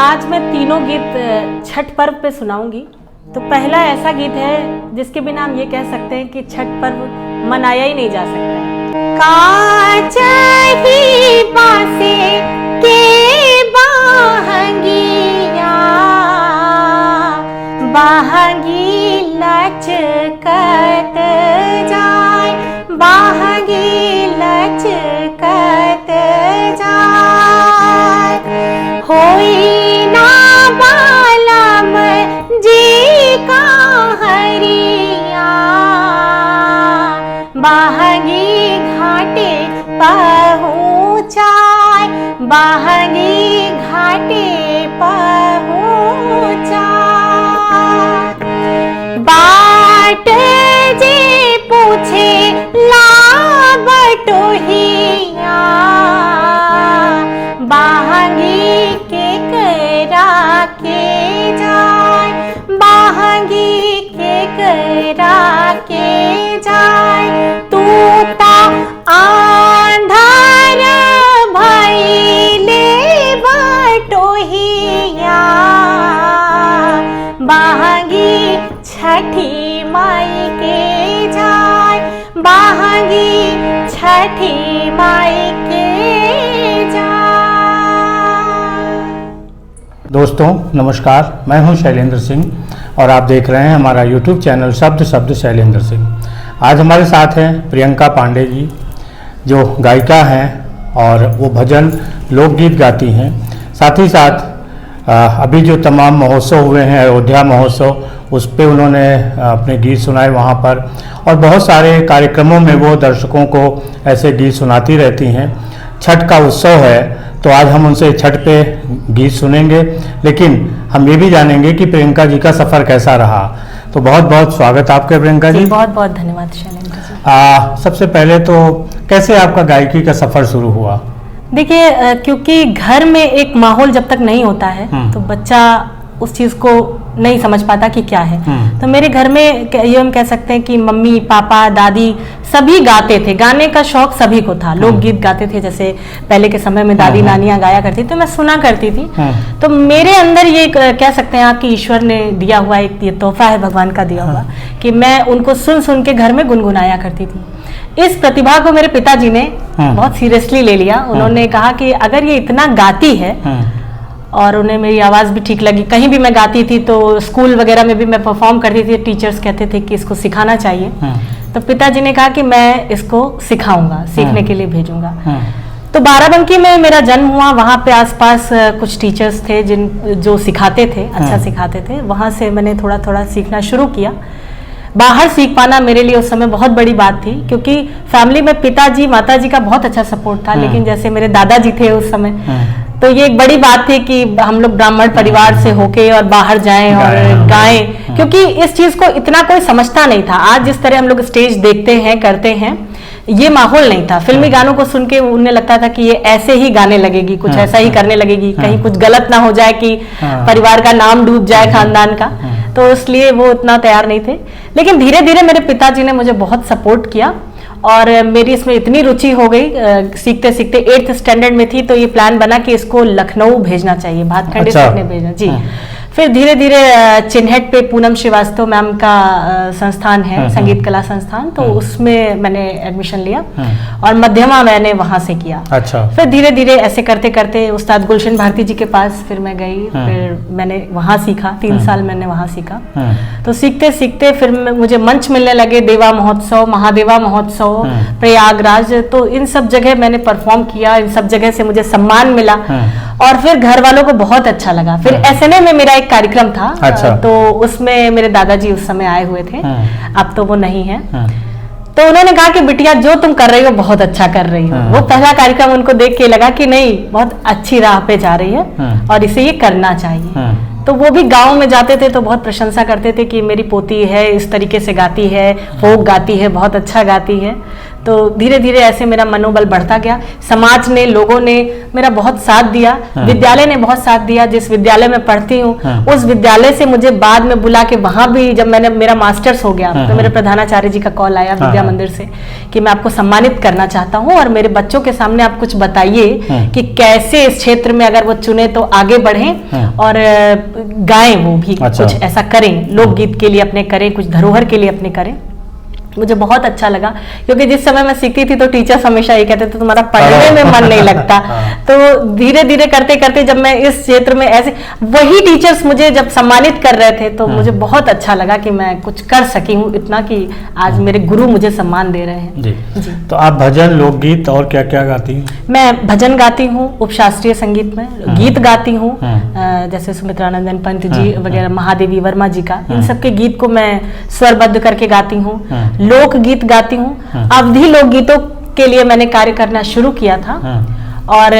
आज मैं तीनों गीत छठ पर्व पे सुनाऊंगी। तो पहला ऐसा गीत है जिसके बिना हम ये कह सकते हैं कि छठ पर्व मनाया ही नहीं जा सकता। काच ही बासे के बाहंगिया बाहंगी लचकत जाए, बाहंगी लचकत जाए, होई ना बालम जी का हरिया, बाहंगी घाटे पहुँचाए, बाहंगी घाटे पहुँचाए। बाट जे पूछे ला बटोहिया, बाहंगी के करा के जाए, बाहंगी के करा के जाए। तू ता आंधार भइले बटोहिया, बाहंगी छठी माई के जाए, बाहंगी छठी माई के जाए। दोस्तों नमस्कार, मैं हूं शैलेंद्र सिंह और आप देख रहे हैं हमारा YouTube चैनल शब्द शब्द शैलेंद्र सिंह। आज हमारे साथ हैं प्रियंका पांडे जी, जो गायिका हैं और वो भजन लोकगीत गाती हैं। साथ ही साथ अभी जो तमाम महोत्सव हुए हैं, अयोध्या महोत्सव, उस पे उन्होंने अपने गीत सुनाए वहाँ पर, और बहुत सारे कार्यक्रमों में वो दर्शकों को ऐसे गीत सुनाती रहती हैं। छठ का उत्सव है तो आज हम उनसे छठ पे गीत सुनेंगे, लेकिन हम ये भी जानेंगे कि प्रियंका जी का सफ़र कैसा रहा। तो बहुत बहुत स्वागत आपका प्रियंका जी। बहुत बहुत धन्यवाद शैलेंद्र जी। सबसे पहले तो कैसे आपका गायकी का सफ़र शुरू हुआ? देखिए, क्योंकि घर में एक माहौल जब तक नहीं होता है तो बच्चा उस चीज़ को नहीं समझ पाता कि क्या है। तो मेरे घर में ये हम कह सकते हैं कि मम्मी पापा दादी सभी गाते थे, गाने का शौक सभी को था, लोकगीत गाते थे। जैसे पहले के समय में दादी नानियां गाया करती थी तो मैं सुना करती थी। तो मेरे अंदर ये कह सकते हैं आप कि ईश्वर ने दिया हुआ एक ये तोहफा है, भगवान का दिया हुआ, कि मैं उनको सुन सुन के घर में गुनगुनाया करती थी। इस प्रतिभा को मेरे पिताजी ने बहुत सीरियसली ले लिया। उन्होंने कहा कि अगर ये इतना गाती है, और उन्हें मेरी आवाज़ भी ठीक लगी, कहीं भी मैं गाती थी तो स्कूल वगैरह में भी मैं परफॉर्म करती थी, टीचर्स कहते थे कि इसको सिखाना चाहिए। तो पिताजी ने कहा कि मैं इसको सिखाऊंगा, सीखने के लिए भेजूंगा। तो बाराबंकी में मेरा जन्म हुआ। वहाँ पे आसपास कुछ टीचर्स थे जो सिखाते थे, अच्छा सिखाते थे। वहाँ से मैंने थोड़ा थोड़ा सीखना शुरू किया। बाहर सीख पाना मेरे लिए उस समय बहुत बड़ी बात थी, क्योंकि फैमिली में पिताजी माताजी का बहुत अच्छा सपोर्ट था, लेकिन जैसे मेरे दादाजी थे उस समय, तो ये एक बड़ी बात थी कि हम लोग ब्राह्मण परिवार से होके और बाहर जाएं और गाएं, क्योंकि इस चीज को इतना कोई समझता नहीं था। आज जिस तरह हम लोग स्टेज देखते हैं करते हैं, ये माहौल नहीं था। फिल्मी गानों को सुन के उन्हें लगता था कि ये ऐसे ही गाने लगेगी, कुछ ऐसा ही करने लगेगी, कहीं कुछ गलत ना हो जाए कि परिवार का नाम डूब जाए, खानदान का। तो इसलिए वो उतना तैयार नहीं थे। लेकिन धीरे धीरे मेरे पिताजी ने मुझे बहुत सपोर्ट किया और मेरी इसमें इतनी रुचि हो गई। सीखते सीखते 8th स्टैंडर्ड में थी तो ये प्लान बना कि इसको लखनऊ भेजना चाहिए, भातखंडे सीखने भेजना जी। फिर धीरे धीरे चिन्हट पे पूनम श्रीवास्तव मैम का संस्थान है, संगीत कला संस्थान, तो उसमें मैंने एडमिशन लिया और मध्यमा मैंने वहां से किया। अच्छा। फिर धीरे धीरे ऐसे करते करते उस्ताद गुलशन भारती जी के पास फिर मैं गई, फिर मैंने वहां सीखा। 3 साल मैंने वहां सीखा। तो सीखते सीखते फिर मुझे मंच मिलने लगे, देवा महोत्सव, महादेवा महोत्सव, प्रयागराज, तो इन सब जगह मैंने परफॉर्म किया। इन सब जगह से मुझे सम्मान मिला और फिर घर वालों को बहुत अच्छा लगा। फिर SNA में मेरा एक कार्यक्रम था। अच्छा। तो उसमें मेरे दादाजी उस समय आए हुए थे, अब तो वो नहीं है। तो उन्होंने कहा कि बिटिया जो तुम कर रही हो बहुत अच्छा कर रही हो। वो पहला कार्यक्रम उनको देख के लगा कि नहीं, बहुत अच्छी राह पे जा रही है और इसे ये करना चाहिए। तो वो भी गांव में जाते थे तो बहुत प्रशंसा करते थे कि मेरी पोती है, इस तरीके से गाती है, फोक गाती है, बहुत अच्छा गाती है। तो धीरे धीरे ऐसे मेरा मनोबल बढ़ता गया। समाज ने, लोगों ने मेरा बहुत साथ दिया, विद्यालय ने बहुत साथ दिया। जिस विद्यालय में पढ़ती हूँ उस विद्यालय से मुझे बाद में बुला के, वहां भी जब मैंने मेरा मास्टर्स हो गया तो मेरे प्रधानाचार्य जी का कॉल आया विद्या मंदिर से कि मैं आपको सम्मानित करना चाहता हूँ और मेरे बच्चों के सामने आप कुछ बताइए कि कैसे इस क्षेत्र में अगर वो चुने तो आगे बढ़ें और गाएं, वो भी कुछ ऐसा करें, लोकगीत के लिए अपने करें, कुछ धरोहर के लिए अपने करें। मुझे बहुत अच्छा लगा क्योंकि जिस समय मैं सीखती थी तो टीचर्स हमेशा ये कहते थे तुम्हारा पढ़ने में मन नहीं लगता। तो धीरे धीरे करते करते जब मैं इस क्षेत्र में ऐसे, वही टीचर्स मुझे जब सम्मानित कर रहे थे तो मुझे बहुत अच्छा लगा कि मैं कुछ कर सकी हूँ इतना कि आज मेरे गुरु मुझे सम्मान दे रहे हैं। जी। तो आप भजन, लोकगीत और क्या क्या गाती हैं? मैं भजन गाती हूँ, उपशास्त्रीय संगीत में गीत गाती हूँ, जैसे सुमित्रानंदन पंत जी वगैरह, महादेवी वर्मा जी का, इन सबके गीत को मैं स्वरबद्ध करके गाती हूँ। लोक गीत गाती हूँ। अवधि लोकगीतों के लिए मैंने कार्य करना शुरू किया था और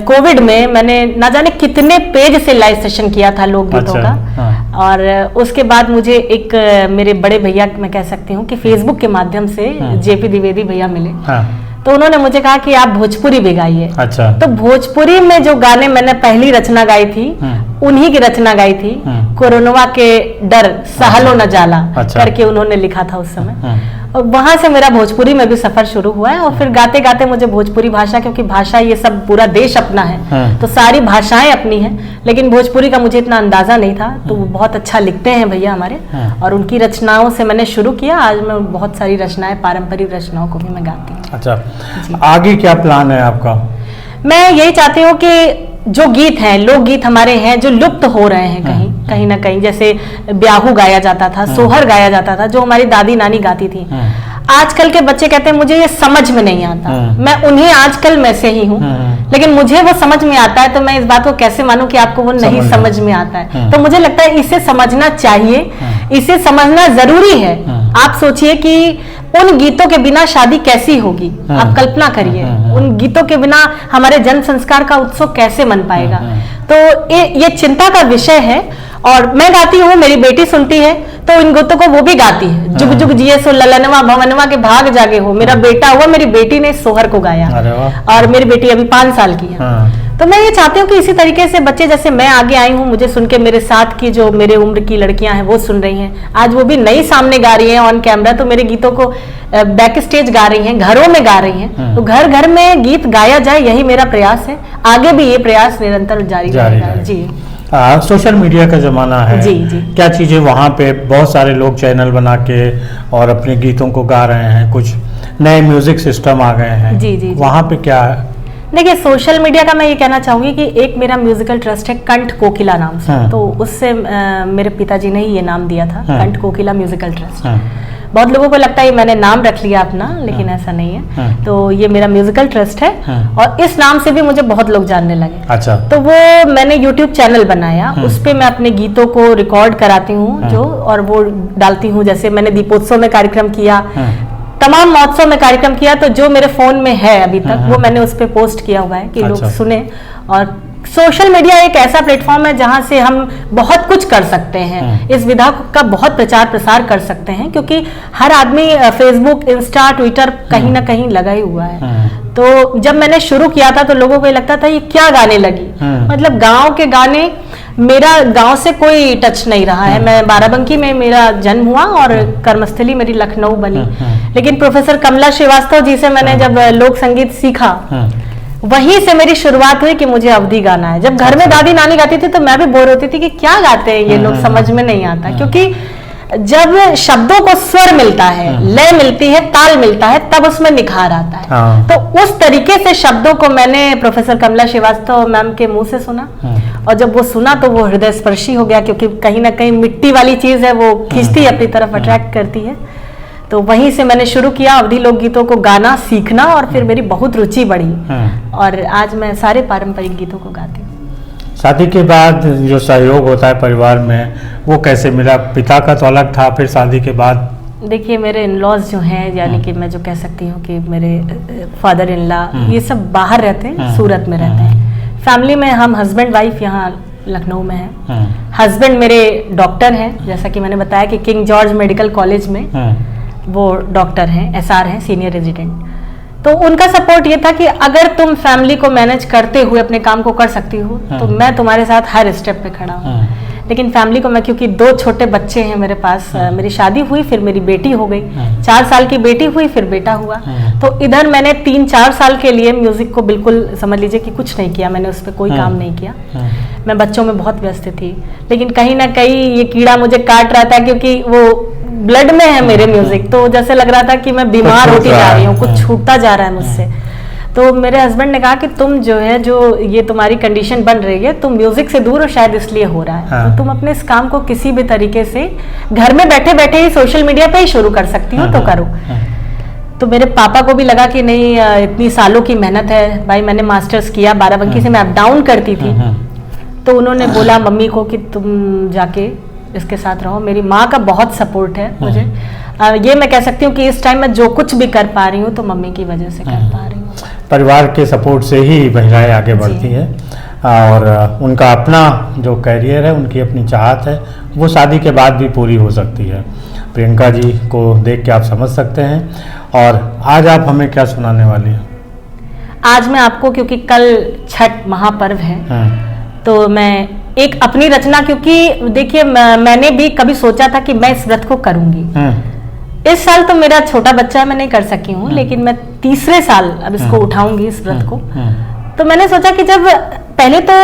कोविड में मैंने ना जाने कितने पेज से लाइव सेशन किया था लोकगीतों का। और उसके बाद मुझे एक मेरे बड़े भैया, मैं कह सकती हूँ कि फेसबुक के माध्यम से जेपी द्विवेदी भैया मिले, तो उन्होंने मुझे कहा कि आप भोजपुरी भी गाइए। अच्छा। तो भोजपुरी में जो गाने मैंने पहली रचना गाई थी उन्हीं की रचना गाई थी, कोरोना के डर सहलो न जाला करके उन्होंने लिखा था उस समय। और वहां से मेरा भोजपुरी में भी सफर शुरू हुआ है और फिर गाते गाते मुझे भोजपुरी भाषा, क्योंकि भाषा ये सब पूरा देश अपना है तो सारी भाषाएं अपनी हैं, लेकिन भोजपुरी का मुझे इतना अंदाजा नहीं था। तो वो बहुत अच्छा लिखते हैं भैया हमारे, और उनकी रचनाओं से मैंने शुरू किया। आज मैं बहुत सारी रचनाएं, पारंपरिक रचनाओं को भी मैं गाती हूँ। अच्छा, आगे क्या प्लान है आपका? मैं यही चाहती हूँ कि जो गीत हैं, लोकगीत हमारे हैं जो लुप्त हो रहे हैं कहीं ना कहीं, जैसे ब्याहू गाया जाता था, सोहर गाया जाता था, जो हमारी दादी नानी गाती थी। आजकल के बच्चे कहते हैं मुझे ये समझ में नहीं आता। मैं उन्हीं आजकल में से ही हूँ, लेकिन मुझे वो समझ में आता है, तो मैं इस बात को कैसे मानूं कि आपको वो नहीं समझ में आता है। तो मुझे लगता है इसे समझना चाहिए, इसे समझना जरूरी है। आप सोचिए कि उन गीतों के बिना शादी कैसी होगी, आप कल्पना करिए। उन गीतों के बिना हमारे जन संस्कार का उत्सव कैसे मन पाएगा। तो ये चिंता का विषय है। और मैं गाती हूँ, मेरी बेटी सुनती है तो इन गीतों को वो भी गाती है। जुग जुग जिए सो ललनवा भवनवा के भाग जागे हो। मेरा बेटा हुआ, मेरी बेटी ने सोहर को गाया और मेरी बेटी अभी 5 साल की है। तो मैं ये चाहती हूँ कि इसी तरीके से बच्चे, जैसे मैं आगे आई हूँ, मुझे सुन के मेरे साथ की जो मेरे उम्र की लड़कियां हैं वो सुन रही हैं, आज वो भी नई सामने गा रही हैं ऑन कैमरा, तो मेरे गीतों को बैक स्टेज गा रही हैं, घरों में गा रही हैं। तो घर घर में गीत गाया जाए, यही मेरा प्रयास है। आगे भी ये प्रयास निरंतर जारी रहेगा। जी। सोशल मीडिया का जमाना है। जी। क्या चीजें वहाँ पे बहुत सारे लोग चैनल बना के और अपने गीतों को गा रहे हैं, कुछ नए म्यूजिक सिस्टम आ गए हैं। जी। वहाँ पे क्या है? देखिए, सोशल मीडिया का मैं ये कहना चाहूंगी कि एक मेरा म्यूजिकल ट्रस्ट है कंठ कोकिला नाम से। तो उससे मेरे पिताजी ने ही ये नाम दिया था, कंठ कोकिला म्यूजिकल ट्रस्ट। बहुत लोगों को लगता है मैंने नाम रख लिया अपना, लेकिन ऐसा नहीं है। तो ये मेरा म्यूजिकल ट्रस्ट है और इस नाम से भी मुझे बहुत लोग जानने लगे। अच्छा। तो वो मैंने यूट्यूब चैनल बनाया, उस पे मैं अपने गीतों को रिकॉर्ड कराती हूँ जो, और वो डालती हूँ। जैसे मैंने दीपोत्सव में कार्यक्रम किया, तमाम महोत्सव में कार्यक्रम किया, तो जो मेरे फोन में है अभी तक वो मैंने उस पे पोस्ट किया हुआ है कि लोग सुने। और सोशल मीडिया एक ऐसा प्लेटफॉर्म है जहां से हम बहुत कुछ कर सकते हैं, इस विधा का बहुत प्रचार प्रसार कर सकते हैं, क्योंकि हर आदमी फेसबुक, इंस्टा, ट्विटर कहीं ना कहीं लगा ही हुआ है। तो जब मैंने शुरू किया था तो लोगों को ये लगता था ये क्या गाने लगी, मतलब गांव के गाने। मेरा गांव से कोई टच नहीं रहा है। मैं बाराबंकी में मेरा जन्म हुआ और कर्मस्थली मेरी लखनऊ बनी, लेकिन प्रोफेसर कमला श्रीवास्तव जी से मैंने जब लोक संगीत सीखा, वहीं से मेरी शुरुआत हुई कि मुझे अवधी गाना है। जब घर में दादी नानी गाती थी तो मैं भी बोर होती थी कि क्या गाते हैं ये लोग, समझ में नहीं आता। क्योंकि जब शब्दों को स्वर मिलता है, लय मिलती है, ताल मिलता है, तब उसमें निखार आता है। तो उस तरीके से शब्दों को मैंने प्रोफेसर कमला श्रीवास्तव मैम के मुंह से सुना, और जब वो सुना तो वो हृदय स्पर्शी हो गया, क्योंकि कहीं ना कहीं मिट्टी वाली चीज है, वो खींचती है अपनी तरफ, अट्रैक्ट करती है। तो वहीं से मैंने शुरू किया अवधी लोकगीतों को गाना सीखना, और फिर मेरी बहुत रुचि बढ़ी और आज मैं सारे पारंपरिक गीतों को गाती हूँ। शादी के बाद जो सहयोग होता है परिवार में, वो कैसे मिला? पिता का तो अलग था, फिर शादी के बाद? देखिए, मेरे इन-लॉज जो हैं, यानी कि मैं जो कह सकती हूँ कि मेरे फादर इन लॉ, ये सब बाहर रहते हैं, सूरत में रहते हैं। फैमिली में हम हस्बैंड वाइफ यहाँ लखनऊ में हैं। हस्बैंड मेरे डॉक्टर हैं, जैसा कि मैंने बताया कि किंग जॉर्ज मेडिकल कॉलेज में वो डॉक्टर हैं, एसआर हैं, सीनियर रेजिडेंट। तो उनका सपोर्ट ये था कि अगर तुम फैमिली को मैनेज करते हुए अपने काम को कर सकती हो तो मैं तुम्हारे साथ हर स्टेप पे खड़ा हूँ। लेकिन फैमिली को मैं, क्योंकि 2 छोटे बच्चे हैं मेरे पास, मेरी शादी हुई, फिर मेरी बेटी हो गई, 4 साल की बेटी हुई, फिर बेटा हुआ, तो इधर मैंने 3-4 साल के लिए म्यूजिक को बिल्कुल समझ लीजिए कि कुछ नहीं किया, मैंने उस पर कोई काम नहीं किया। मैं बच्चों में बहुत व्यस्त थी, लेकिन कहीं ना कहीं ये कीड़ा मुझे काट रहा था, क्योंकि वो ब्लड में है मेरे म्यूजिक, तो जैसे लग रहा था कि मैं बीमार होती जा रही हूँ, कुछ छूटता जा रहा है मुझसे। तो मेरे हस्बैंड ने कहा कि तुम जो है, जो ये तुम्हारी कंडीशन बन रही है, तुम म्यूजिक से दूर हो, शायद इसलिए हो रहा है, तो तुम अपने इस काम को किसी भी तरीके से घर में बैठे बैठे ही सोशल मीडिया पे ही शुरू कर सकती हो, तो करो। तो मेरे पापा को भी लगा कि नहीं, इतनी सालों की मेहनत है भाई, मैंने मास्टर्स किया, बाराबंकी से मैं अप डाउन करती थी, तो उन्होंने बोला मम्मी को कि तुम जाके इसके साथ रहो। मेरी माँ का बहुत सपोर्ट है मुझे, ये मैं कह सकती हूँ कि इस टाइम में जो कुछ भी कर पा रही हूँ तो मम्मी की वजह से कर पा रही हूँ। परिवार के सपोर्ट से ही महिलाएं आगे बढ़ती हैं, और उनका अपना जो कैरियर है, उनकी अपनी चाहत है, वो शादी के बाद भी पूरी हो सकती है। प्रियंका जी को देख के आप समझ सकते हैं। और आज आप हमें क्या सुनाने वाली हैं? आज मैं आपको, क्योंकि कल छठ महापर्व है, तो मैं एक अपनी रचना, क्योंकि देखिए मैंने भी कभी सोचा था कि मैं इस व्रत को करूंगी। इस साल तो मेरा छोटा बच्चा है, मैं नहीं कर सकी हूँ, लेकिन मैं तीसरे साल अब इसको उठाऊंगी, इस व्रत को। तो मैंने सोचा कि जब पहले तो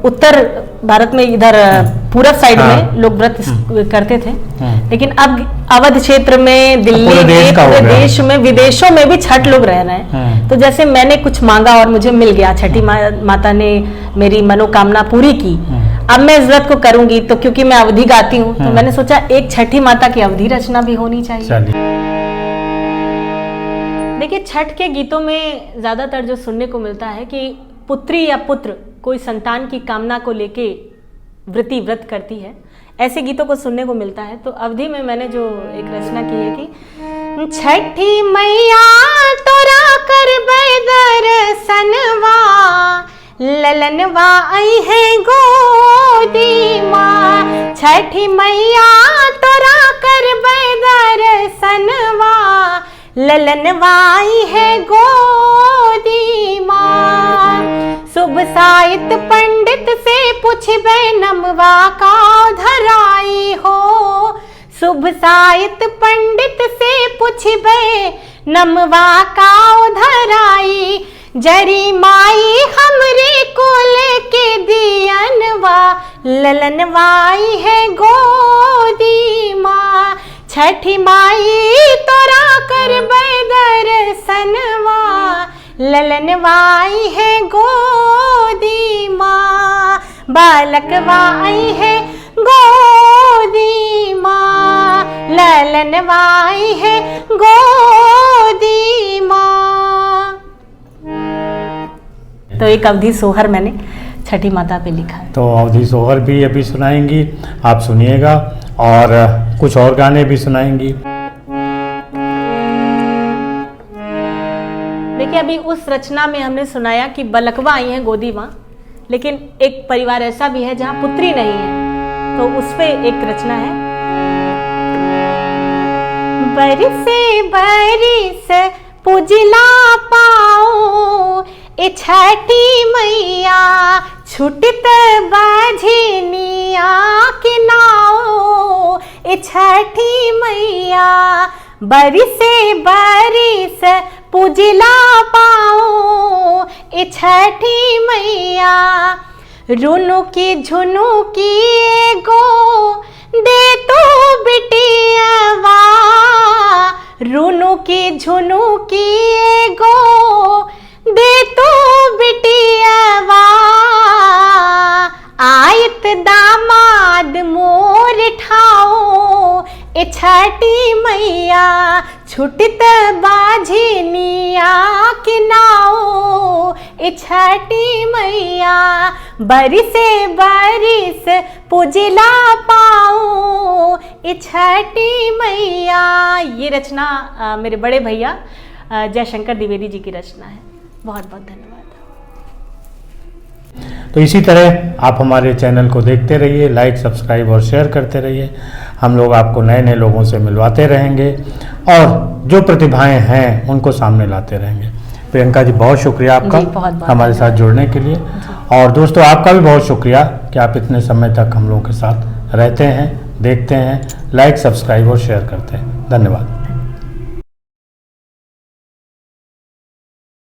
उत्तर भारत में, इधर पूरब साइड में लोग व्रत करते थे, लेकिन अब अवध क्षेत्र में, दिल्ली में, पूरे देश में, विदेशों में भी छठ लोग रह रहे हैं। तो जैसे मैंने कुछ मांगा और मुझे मिल गया, छठी माता ने मेरी मनोकामना पूरी की, अब मैं इस व्रत को करूंगी। तो क्योंकि मैं अवधी गाती हूँ, तो मैंने सोचा एक छठी माता की अवधी रचना भी होनी चाहिए। देखिए, छठ के गीतों में ज्यादातर जो सुनने को मिलता है कि पुत्री या पुत्र कोई संतान की कामना को लेके व्रत करती है, ऐसे गीतों को सुनने को मिलता है। तो अवधि में मैंने जो एक रचना की है कि छठी मैया तोरा कर दर्शनवा, ललनवा आई है गोदी माँ। छठी मैया तोरा कर दर्शनवा, ललनवा आई है गोदी माँ। शुभ साहित पंडित से पूछबे नमवा का धराई हो, शुभ साहित पंडित से पूछबे नमवा का धराई। जरी माई हमरे कुल के दियनवा, ललनवाई है गोदी माँ। छठी माई तोरा कर दर्शनवा, ललनवाई है गोदी माँ। बालकवा आई है गोदी माँ, ललनवाई है गोदी माँ। तो एक अवधी सोहर मैंने छठी माता पे लिखा है। तो अवधी सोहर भी अभी सुनाएंगी, आप सुनिएगा, और कुछ और गाने भी सुनाएंगी। देखिए, अभी उस रचना में हमने सुनाया कि बलकवा आई है गोदी माँ, लेकिन एक परिवार ऐसा भी है जहाँ पुत्री नहीं है, तो उस पे एक रचना है। बरसे बरिस पुजला पाओ, ए छठी मैया छुटत बाझनिया के नाओ। ए छठी मैया बरिसे बरिस पुजला पाओ, ए छठी मैया रुनु की झुनु की गो दे तो बिटियावा। रुनु की झुनु की गो दे तो बिटियावा। आयत दामाद मोर ठाओ, ए छठी मैया छुटत बाझनिया के नाओ। ए छठी मैया बरिसे बरिस पुजला पाओ, ए छठी मैया। ये रचना मेरे बड़े भैया जयशंकर द्विवेदी जी की रचना है। बहुत बहुत धन्यवाद। तो इसी तरह आप हमारे चैनल को देखते रहिए, लाइक सब्सक्राइब और शेयर करते रहिए। हम लोग आपको नए नए लोगों से मिलवाते रहेंगे और जो प्रतिभाएं हैं उनको सामने लाते रहेंगे। प्रियंका जी बहुत शुक्रिया आपका बहुत हमारे साथ जुड़ने के लिए। और दोस्तों आपका भी बहुत शुक्रिया कि आप इतने समय तक हम लोगों के साथ रहते हैं, देखते हैं, लाइक सब्सक्राइब और शेयर करते हैं। धन्यवाद।